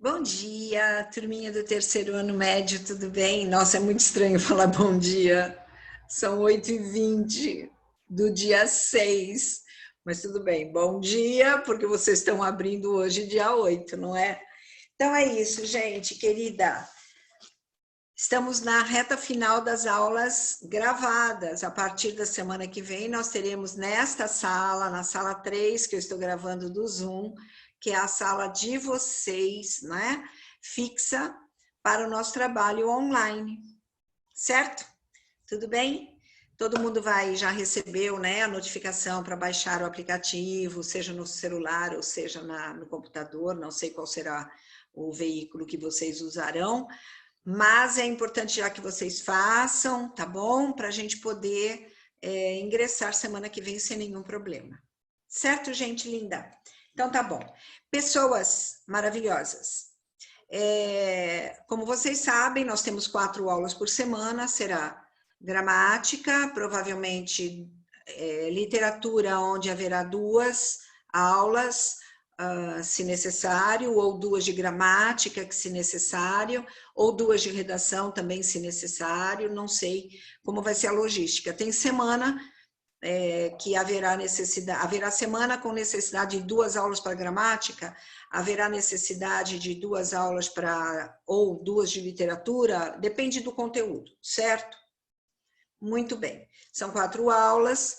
Bom dia, turminha do terceiro ano médio, tudo bem? Nossa, é muito estranho falar bom dia. São 8h20 do dia 6, mas tudo bem. Bom dia, porque vocês estão abrindo hoje dia 8, não é? Então é isso, gente, querida. Estamos na reta final das aulas gravadas. A partir da semana que vem, nós teremos nesta sala, na sala 3, que eu estou gravando do Zoom, que é a sala de vocês, né? Fixa para o nosso trabalho online, certo? Tudo bem? Todo mundo já recebeu, né, a notificação para baixar o aplicativo, seja no celular ou seja no computador, não sei qual será o veículo que vocês usarão, mas é importante já que vocês façam, tá bom? Para a gente poder ingressar semana que vem sem nenhum problema. Certo, gente linda? Então tá bom. Pessoas maravilhosas. Como vocês sabem, nós temos 4 aulas por semana, será gramática, provavelmente literatura, onde haverá 2 aulas, se necessário, ou 2 de gramática, que se necessário, ou 2 de redação também, se necessário, não sei como vai ser a logística. Tem semana que haverá semana com necessidade de 2 aulas para gramática, haverá necessidade de 2 aulas ou 2 de literatura, depende do conteúdo, certo? Muito bem, são 4 aulas,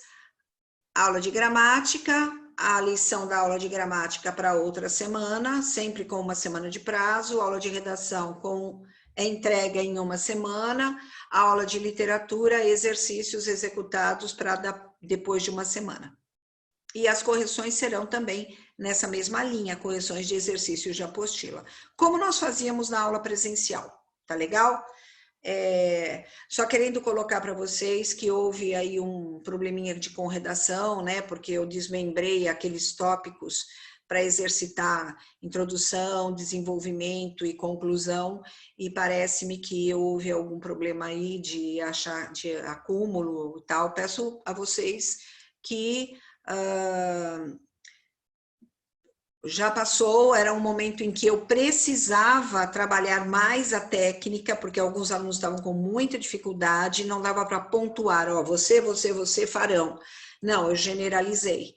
aula de gramática, a lição da aula de gramática para outra semana, sempre com uma semana de prazo, aula de redação com entrega em uma semana, aula de literatura, exercícios executados para depois de uma semana. E as correções serão também nessa mesma linha, correções de exercícios de apostila, como nós fazíamos na aula presencial, tá legal? Só querendo colocar para vocês que houve aí um probleminha com redação, né? Porque eu desmembrei aqueles tópicos para exercitar introdução, desenvolvimento e conclusão, e parece-me que houve algum problema aí de acúmulo e tal. Peço a vocês que já passou, era um momento em que eu precisava trabalhar mais a técnica, porque alguns alunos estavam com muita dificuldade, não dava para pontuar, ó, você farão. Não, eu generalizei,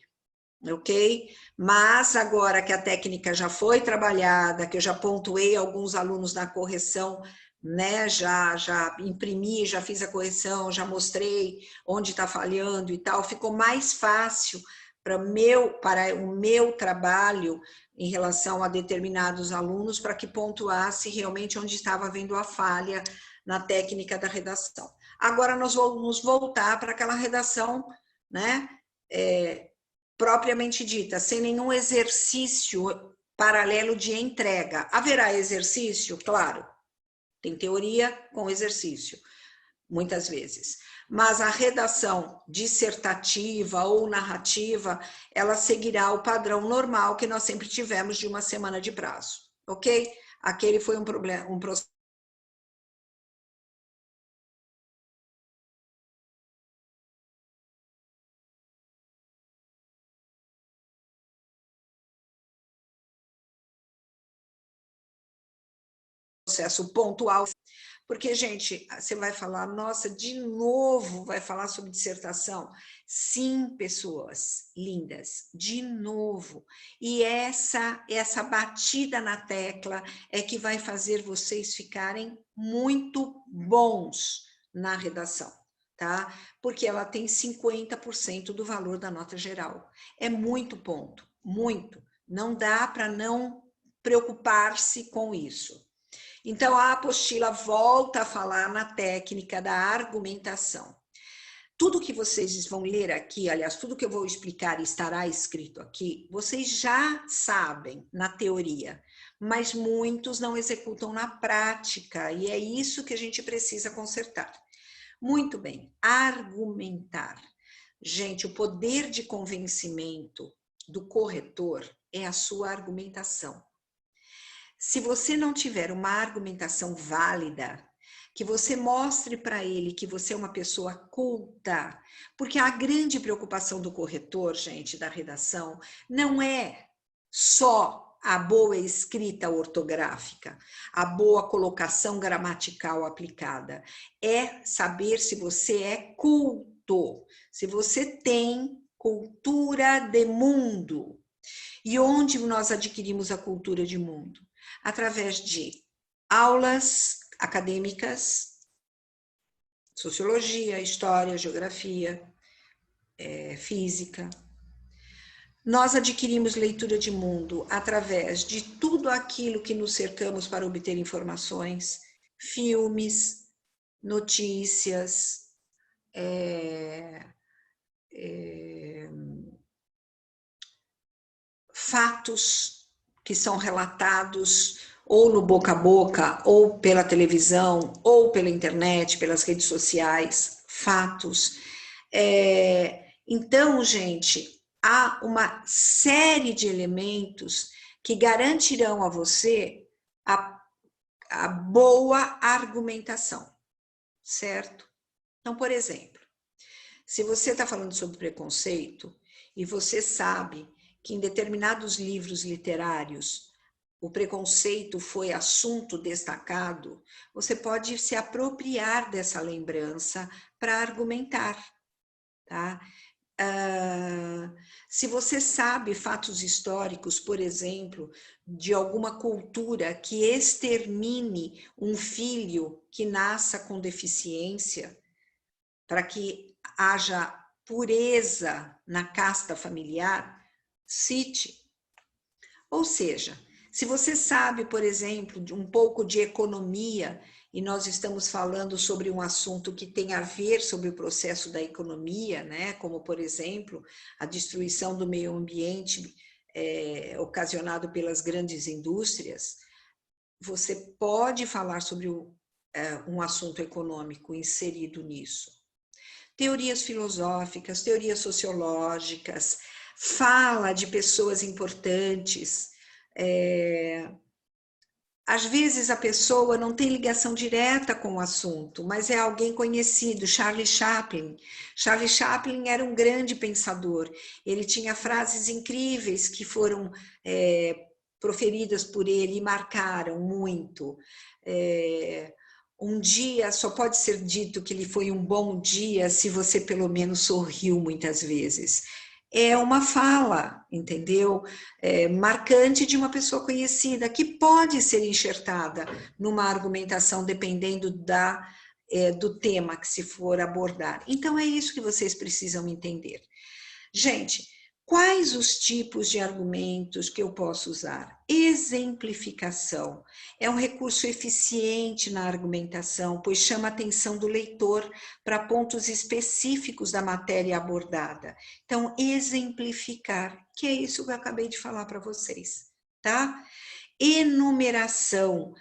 ok? Mas agora que a técnica já foi trabalhada, que eu já pontuei alguns alunos na correção, né, já imprimi, já fiz a correção, já mostrei onde está falhando e tal, ficou mais fácil para o meu trabalho em relação a determinados alunos, para que pontuasse realmente onde estava havendo a falha na técnica da redação. Agora nós vamos voltar para aquela redação, né, propriamente dita, sem nenhum exercício paralelo de entrega. Haverá exercício? Claro, tem teoria com exercício, muitas vezes. Mas a redação dissertativa ou narrativa, ela seguirá o padrão normal que nós sempre tivemos de uma semana de prazo, ok? Aquele foi um processo pontual. Porque, gente, você vai falar, nossa, de novo vai falar sobre dissertação? Sim, pessoas lindas, de novo. E essa batida na tecla é que vai fazer vocês ficarem muito bons na redação, tá? Porque ela tem 50% do valor da nota geral. É muito ponto, muito. Não dá para não preocupar-se com isso. Então, a apostila volta a falar na técnica da argumentação. Tudo que vocês vão ler aqui, aliás, tudo que eu vou explicar estará escrito aqui, vocês já sabem na teoria, mas muitos não executam na prática, e é isso que a gente precisa consertar. Muito bem, argumentar. Gente, o poder de convencimento do corretor é a sua argumentação. Se você não tiver uma argumentação válida, que você mostre para ele que você é uma pessoa culta, porque a grande preocupação do corretor, gente, da redação, não é só a boa escrita ortográfica, a boa colocação gramatical aplicada. É saber se você é culto, se você tem cultura de mundo. E onde nós adquirimos a cultura de mundo? Através de aulas acadêmicas, sociologia, história, geografia, física. Nós adquirimos leitura de mundo através de tudo aquilo que nos cercamos para obter informações, filmes, notícias, fatos que são relatados ou no boca a boca, ou pela televisão, ou pela internet, pelas redes sociais, fatos. Então, gente, há uma série de elementos que garantirão a você a boa argumentação, certo? Então, por exemplo, se você está falando sobre preconceito e você sabe que em determinados livros literários o preconceito foi assunto destacado, você pode se apropriar dessa lembrança para argumentar, tá? Se você sabe fatos históricos, por exemplo, de alguma cultura que extermine um filho que nasça com deficiência, para que haja pureza na casta familiar, cite. Ou seja, se você sabe, por exemplo, de um pouco de economia, e nós estamos falando sobre um assunto que tem a ver sobre o processo da economia, né? Como, por exemplo, a destruição do meio ambiente ocasionado pelas grandes indústrias, você pode falar sobre um assunto econômico inserido nisso. Teorias filosóficas, teorias sociológicas, fala de pessoas importantes. Às vezes a pessoa não tem ligação direta com o assunto, mas é alguém conhecido, Charlie Chaplin. Charlie Chaplin era um grande pensador, ele tinha frases incríveis que foram proferidas por ele e marcaram muito. Um dia só pode ser dito que ele foi um bom dia se você pelo menos sorriu muitas vezes. É uma fala, entendeu? Marcante de uma pessoa conhecida, que pode ser enxertada numa argumentação dependendo do tema que se for abordar. Então, é isso que vocês precisam entender. Gente, quais os tipos de argumentos que eu posso usar? Exemplificação é um recurso eficiente na argumentação, pois chama a atenção do leitor para pontos específicos da matéria abordada. Então, exemplificar, que é isso que eu acabei de falar para vocês, tá? Enumeração,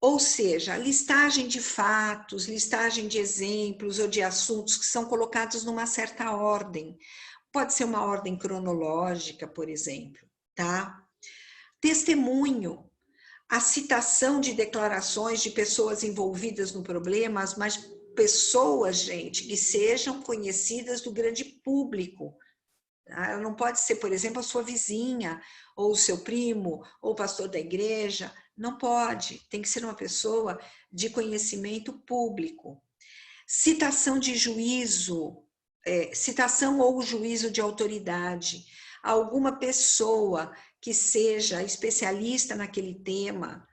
ou seja, listagem de fatos, listagem de exemplos ou de assuntos que são colocados numa certa ordem. Pode ser uma ordem cronológica, por exemplo, tá? Testemunho, a citação de declarações de pessoas envolvidas no problema, mas pessoas, gente, que sejam conhecidas do grande público. Tá? Não pode ser, por exemplo, a sua vizinha, ou o seu primo, ou o pastor da igreja. Não pode, tem que ser uma pessoa de conhecimento público. Citação de juízo, citação ou juízo de autoridade. Alguma pessoa que seja especialista naquele tema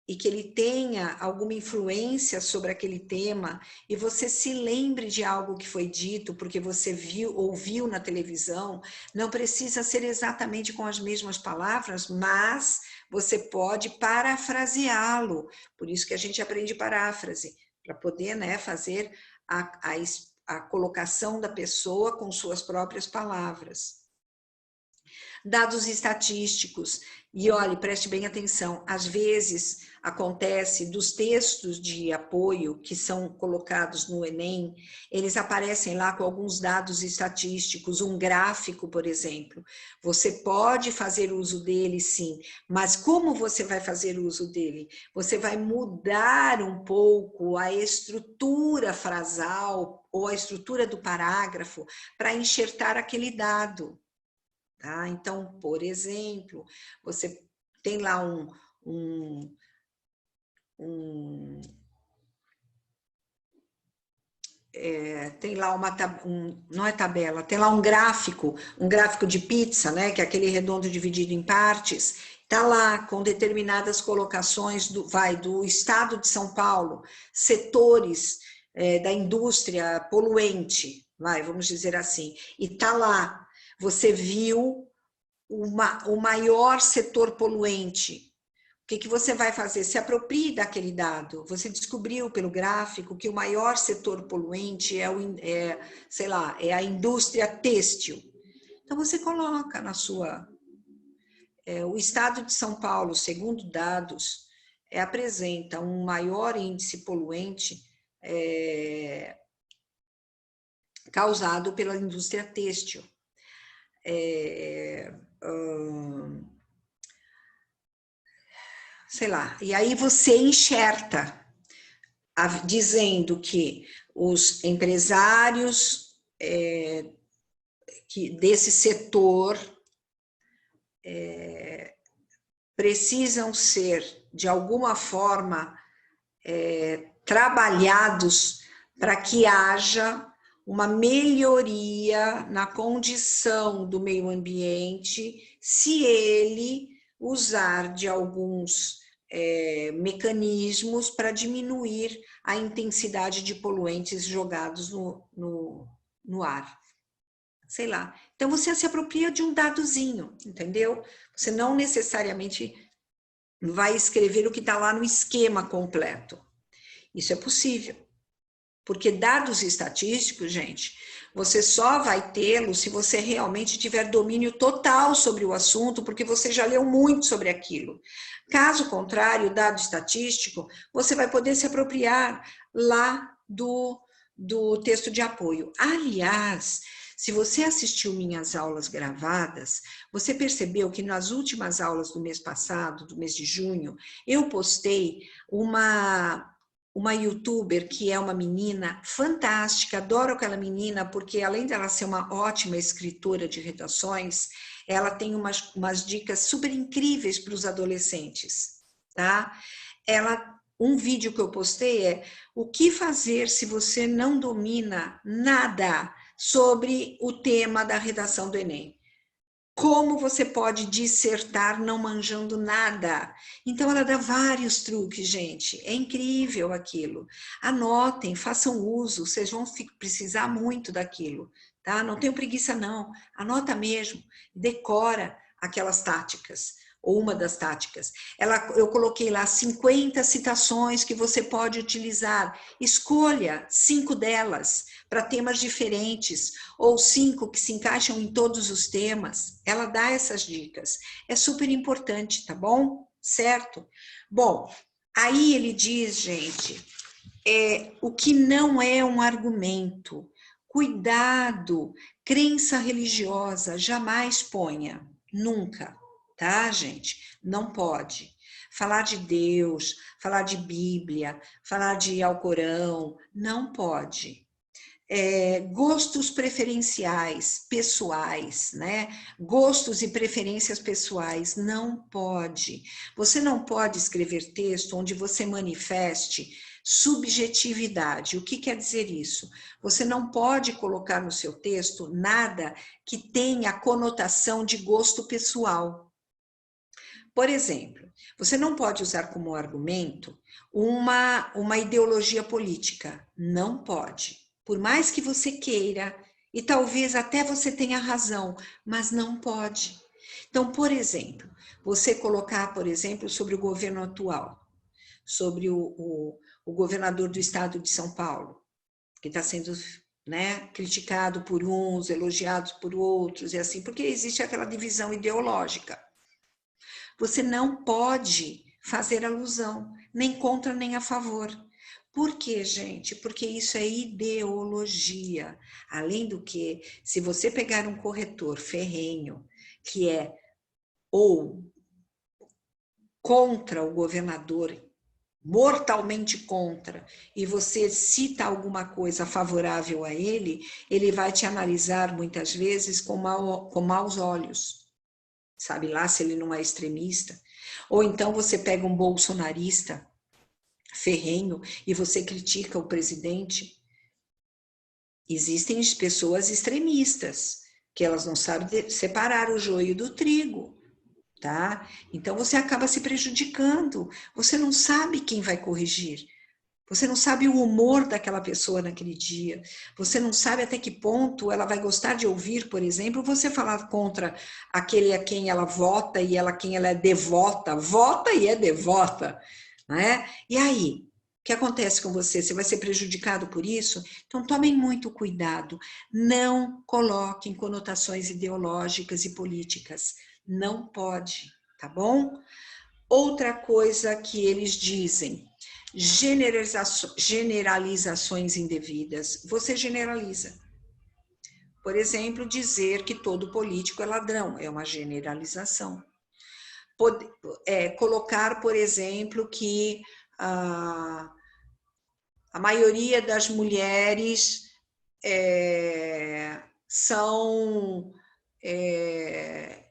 e que ele tenha alguma influência sobre aquele tema e você se lembre de algo que foi dito porque você ouviu na televisão, não precisa ser exatamente com as mesmas palavras, mas você pode parafraseá-lo. Por isso que a gente aprende paráfrase, para poder, né, fazer a colocação da pessoa com suas próprias palavras. Dados estatísticos, e olhe, preste bem atenção, às vezes acontece dos textos de apoio que são colocados no Enem, eles aparecem lá com alguns dados estatísticos, um gráfico, por exemplo. Você pode fazer uso dele, sim, mas como você vai fazer uso dele? Você vai mudar um pouco a estrutura frasal ou a estrutura do parágrafo para enxertar aquele dado. Tá? Então, por exemplo, você tem lá tem lá não é tabela, tem lá um gráfico de pizza, né, que é aquele redondo dividido em partes, tá lá com determinadas colocações do estado de São Paulo, setores da indústria poluente, vamos dizer assim, e tá lá, você viu o maior setor poluente. O que você vai fazer? Se aproprie daquele dado. Você descobriu pelo gráfico que o maior setor poluente sei lá, é a indústria têxtil. Então você coloca na sua... o estado de São Paulo, segundo dados, apresenta um maior índice poluente causado pela indústria têxtil. Sei lá, e aí você enxerta, dizendo que os empresários desse setor precisam ser, de alguma forma, trabalhados para que haja uma melhoria na condição do meio ambiente, se ele usar de alguns mecanismos para diminuir a intensidade de poluentes jogados no ar. Sei lá. Então, você se apropria de um dadozinho, entendeu? Você não necessariamente vai escrever o que está lá no esquema completo. Isso é possível. Porque dados estatísticos, gente, você só vai tê-los se você realmente tiver domínio total sobre o assunto, porque você já leu muito sobre aquilo. Caso contrário, dado estatístico, você vai poder se apropriar lá do texto de apoio. Aliás, se você assistiu minhas aulas gravadas, você percebeu que nas últimas aulas do mês passado, do mês de junho, eu postei uma youtuber que é uma menina fantástica, adoro aquela menina, porque além dela ser uma ótima escritora de redações, ela tem umas dicas super incríveis para os adolescentes, tá? Um vídeo que eu postei é o que fazer se você não domina nada sobre o tema da redação do Enem. Como você pode dissertar não manjando nada? Então, ela dá vários truques, gente. É incrível aquilo. Anotem, façam uso, vocês vão precisar muito daquilo, tá? Não tenham preguiça, não. Anota mesmo, decora aquelas táticas, ou uma das táticas. Eu coloquei lá 50 citações que você pode utilizar. Escolha 5 delas para temas diferentes, ou 5 que se encaixam em todos os temas. Ela dá essas dicas. É super importante, tá bom? Certo? Bom, aí ele diz, gente, o que não é um argumento. Cuidado, crença religiosa, jamais ponha, nunca. Tá, gente? Não pode. Falar de Deus, falar de Bíblia, falar de Alcorão, não pode. Gostos preferenciais, pessoais, né? Gostos e preferências pessoais, não pode. Você não pode escrever texto onde você manifeste subjetividade. O que quer dizer isso? Você não pode colocar no seu texto nada que tenha conotação de gosto pessoal. Por exemplo, você não pode usar como argumento uma ideologia política. Não pode. Por mais que você queira, e talvez até você tenha razão, mas não pode. Então, por exemplo, você colocar, por exemplo, sobre o governo atual, sobre o governador do estado de São Paulo, que está sendo, né, criticado por uns, elogiado por outros, e assim, porque existe aquela divisão ideológica. Você não pode fazer alusão, nem contra nem a favor. Por quê, gente? Porque isso é ideologia. Além do que, se você pegar um corretor ferrenho, que é ou contra o governador, mortalmente contra, e você cita alguma coisa favorável a ele, ele vai te analisar muitas vezes com maus olhos. Sabe lá se ele não é extremista? Ou então você pega um bolsonarista ferrenho e você critica o presidente. Existem pessoas extremistas, que elas não sabem separar o joio do trigo, tá? Então você acaba se prejudicando, você não sabe quem vai corrigir. Você não sabe o humor daquela pessoa naquele dia. Você não sabe até que ponto ela vai gostar de ouvir, por exemplo, você falar contra aquele a quem ela vota e ela a quem ela é devota. Vota e é devota, né? E aí? O que acontece com você? Você vai ser prejudicado por isso? Então, tomem muito cuidado. Não coloquem conotações ideológicas e políticas. Não pode, tá bom? Outra coisa que eles dizem, generalizações indevidas. Você generaliza. Por exemplo, dizer que todo político é ladrão, é uma generalização. Colocar, por exemplo, que a maioria das mulheres são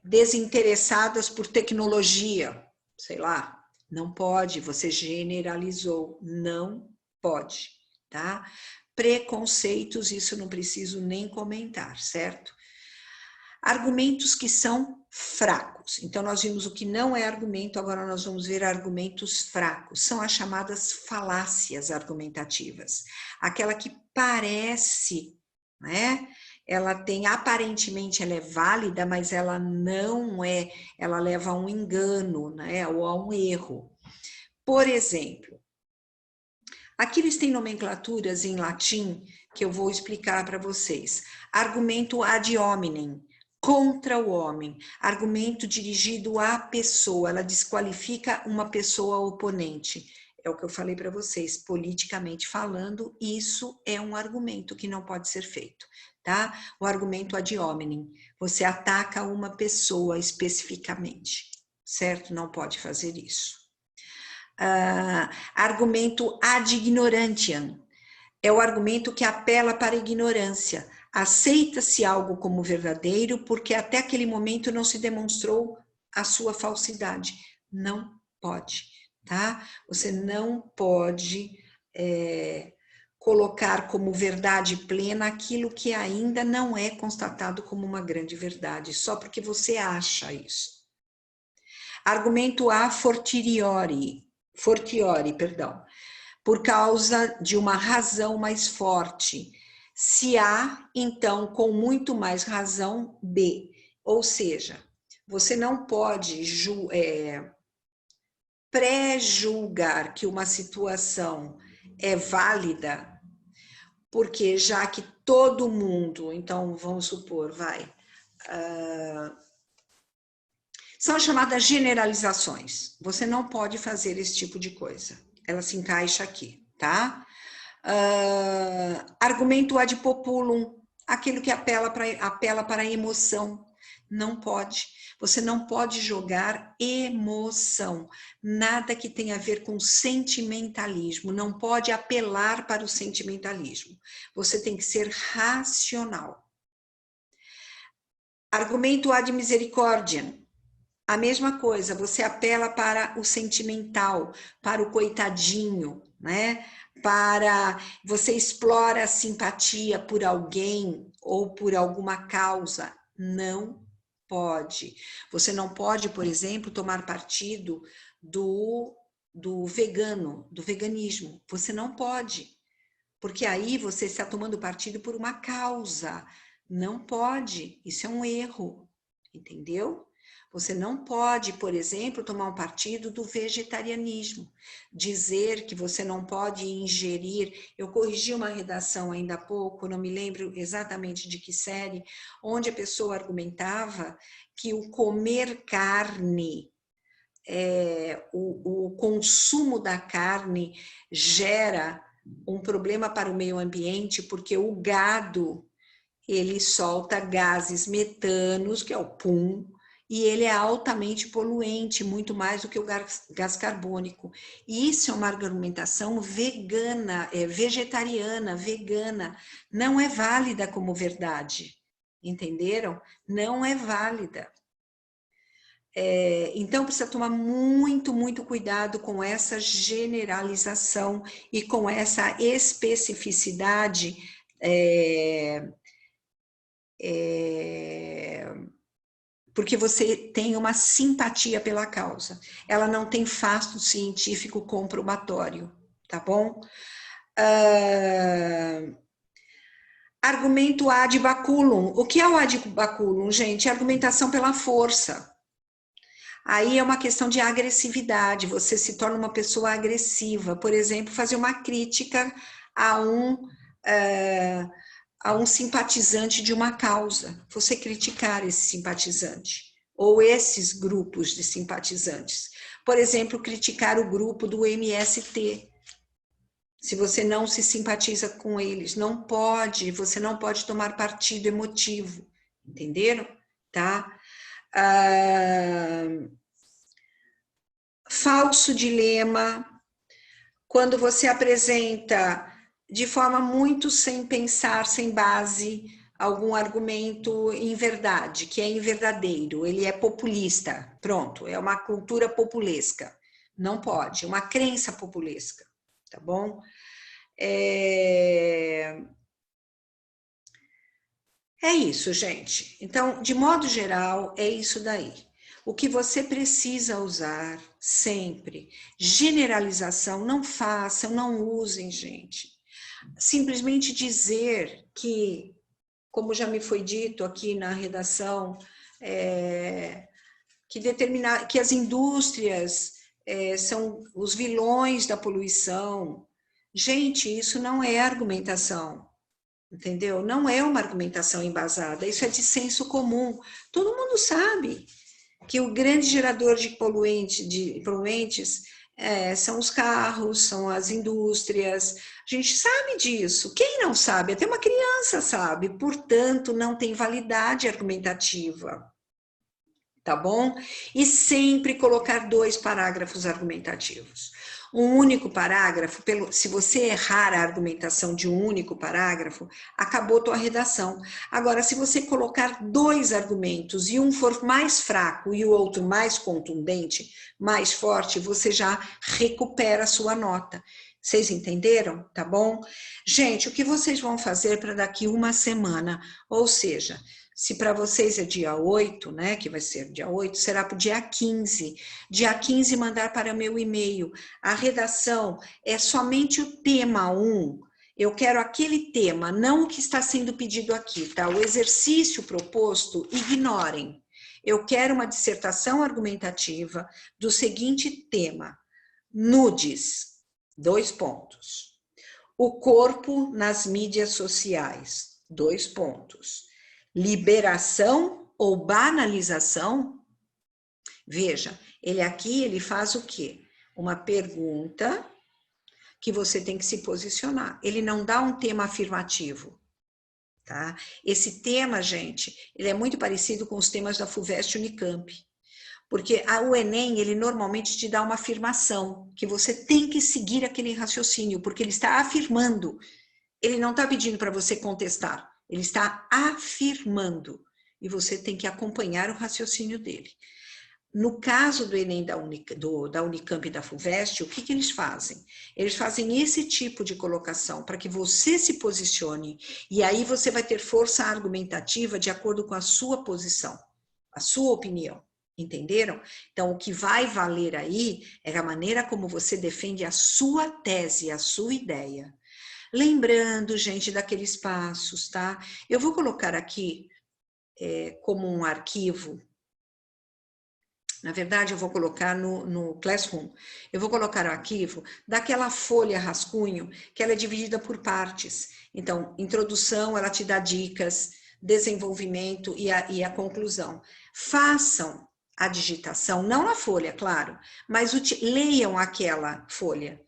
desinteressadas por tecnologia, sei lá, não pode, você generalizou, não pode, tá? Preconceitos, isso não preciso nem comentar, certo? Argumentos que são fracos. Então, nós vimos o que não é argumento, agora nós vamos ver argumentos fracos. São as chamadas falácias argumentativas. Aquela que parece, né? Ela tem, aparentemente, ela é válida, mas ela não é, ela leva a um engano, né? Ou a um erro. Por exemplo, aqui eles têm nomenclaturas em latim que eu vou explicar para vocês. Argumento ad hominem, contra o homem. Argumento dirigido à pessoa, ela desqualifica uma pessoa oponente. É o que eu falei para vocês, politicamente falando, isso é um argumento que não pode ser feito, tá? O argumento ad hominem, você ataca uma pessoa especificamente, certo? Não pode fazer isso. Argumento ad ignorantiam, é o argumento que apela para a ignorância. Aceita-se algo como verdadeiro porque até aquele momento não se demonstrou a sua falsidade. Não pode, tá? Você não pode colocar como verdade plena aquilo que ainda não é constatado como uma grande verdade, só porque você acha isso. Argumento a fortiori, perdão, por causa de uma razão mais forte. Se A, então, com muito mais razão, B. Ou seja, você não pode pré-julgar que uma situação é válida, porque já que todo mundo, então vamos supor, são chamadas generalizações. Você não pode fazer esse tipo de coisa. Ela se encaixa aqui, tá? Argumento ad populum, aquilo que apela para a emoção. Não pode. Você não pode jogar emoção. Nada que tenha a ver com sentimentalismo. Não pode apelar para o sentimentalismo. Você tem que ser racional. Argumento ad misericordiam. A mesma coisa, você apela para o sentimental, para o coitadinho, né? Você explora a simpatia por alguém ou por alguma causa. Não pode. Você não pode, por exemplo, tomar partido do vegano, do veganismo. Você não pode. Porque aí você está tomando partido por uma causa. Não pode. Isso é um erro. Entendeu? Você não pode, por exemplo, tomar um partido do vegetarianismo, dizer que você não pode ingerir. Eu corrigi uma redação ainda há pouco, não me lembro exatamente de que série, onde a pessoa argumentava que o comer carne, o consumo da carne gera um problema para o meio ambiente, porque o gado, ele solta gases metanos, que é o pum, e ele é altamente poluente, muito mais do que o gás carbônico. E isso é uma argumentação vegana, vegetariana, vegana, não é válida como verdade, entenderam? Não é válida. Então, precisa tomar muito, muito cuidado com essa generalização e com essa especificidade porque você tem uma simpatia pela causa. Ela não tem fato científico comprobatório, tá bom? Argumento ad baculum. O que é o ad baculum, gente? É argumentação pela força. Aí é uma questão de agressividade, você se torna uma pessoa agressiva. Por exemplo, fazer uma crítica a um simpatizante de uma causa. Você criticar esse simpatizante, ou esses grupos de simpatizantes. Por exemplo, criticar o grupo do MST. Se você não se simpatiza com eles, você não pode tomar partido emotivo, entenderam? Tá? Falso dilema, quando você apresenta de forma muito sem pensar, sem base, algum argumento em verdade, que é inverdadeiro, ele é populista, pronto, é uma cultura populesca, não pode, uma crença populesca, tá bom? É isso, gente. Então, de modo geral, é isso daí. O que você precisa usar sempre, generalização, não façam, não usem, gente. Simplesmente dizer que, como já me foi dito aqui na redação, que as indústrias são os vilões da poluição. Gente, isso não é argumentação. Entendeu? Não é uma argumentação embasada, isso é de senso comum. Todo mundo sabe que o grande gerador de poluentes são os carros, são as indústrias. A gente sabe disso. Quem não sabe? Até uma criança sabe. Portanto, não tem validade argumentativa. Tá bom? E sempre colocar 2 parágrafos argumentativos. Um único parágrafo, se você errar a argumentação de um único parágrafo, acabou tua redação. Agora, se você colocar 2 argumentos e um for mais fraco e o outro mais contundente, mais forte, você já recupera a sua nota. Vocês entenderam? Tá bom? Gente, o que vocês vão fazer para daqui uma semana? Ou seja, se para vocês é dia 8, né, que vai ser dia 8, será para o dia 15. Dia 15 mandar para meu e-mail. A redação é somente o tema 1. Eu quero aquele tema, não o que está sendo pedido aqui, tá? O exercício proposto, ignorem. Eu quero uma dissertação argumentativa do seguinte tema: nudes, 2 pontos. O corpo nas mídias sociais, 2 pontos. Liberação ou banalização? Veja, ele faz o quê? Uma pergunta que você tem que se posicionar. Ele não dá um tema afirmativo, tá? Esse tema, gente, ele é muito parecido com os temas da FUVEST Unicamp, porque o Enem, ele normalmente te dá uma afirmação, que você tem que seguir aquele raciocínio, porque ele está afirmando, ele não está pedindo para você contestar, ele está afirmando, e você tem que acompanhar o raciocínio dele. No caso do Enem da Unicamp e da FUVEST, o que eles fazem? Eles fazem esse tipo de colocação para que você se posicione, e aí você vai ter força argumentativa de acordo com a sua posição, a sua opinião. Entenderam? Então, o que vai valer aí é a maneira como você defende a sua tese, a sua ideia. Lembrando, gente, daqueles passos, tá? Eu vou colocar aqui como um arquivo, na verdade eu vou colocar no Classroom, eu vou colocar o arquivo daquela folha rascunho que ela é dividida por partes. Então, introdução, ela te dá dicas, desenvolvimento e a conclusão. Façam a digitação, não na folha, claro, mas leiam aquela folha.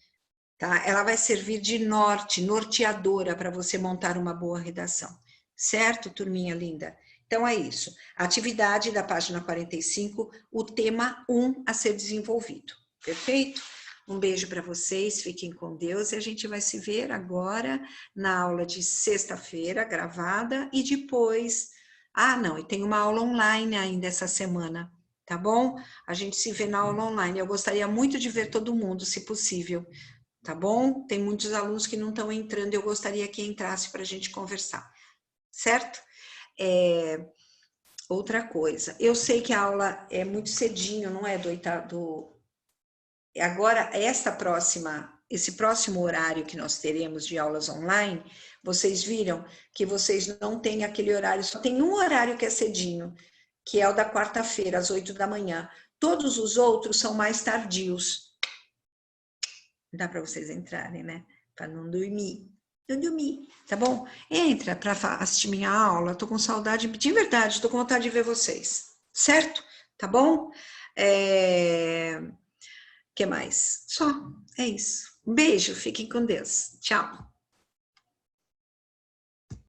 Tá? Ela vai servir de norteadora para você montar uma boa redação. Certo, turminha linda? Então é isso. Atividade da página 45, o tema 1 a ser desenvolvido. Perfeito? Um beijo para vocês, fiquem com Deus e a gente vai se ver agora na aula de sexta-feira, gravada, e depois... Ah, não, e tem uma aula online ainda essa semana, tá bom? A gente se vê na aula online. Eu gostaria muito de ver todo mundo, se possível, tá bom? Tem muitos alunos que não estão entrando, eu gostaria que entrasse para a gente conversar, certo? Outra coisa, eu sei que a aula é muito cedinho, não é do oitavo... Agora, esse próximo horário que nós teremos de aulas online, vocês viram que vocês não têm aquele horário, só tem um horário que é cedinho, que é o da quarta-feira, às 8 da manhã. Todos os outros são mais tardios. Dá para vocês entrarem, né? Para não dormir. Não dormir, tá bom? Entra para assistir minha aula, tô com saudade, de verdade, tô com vontade de ver vocês, certo? Tá bom? Que mais? Só, é isso. Um beijo, fiquem com Deus. Tchau.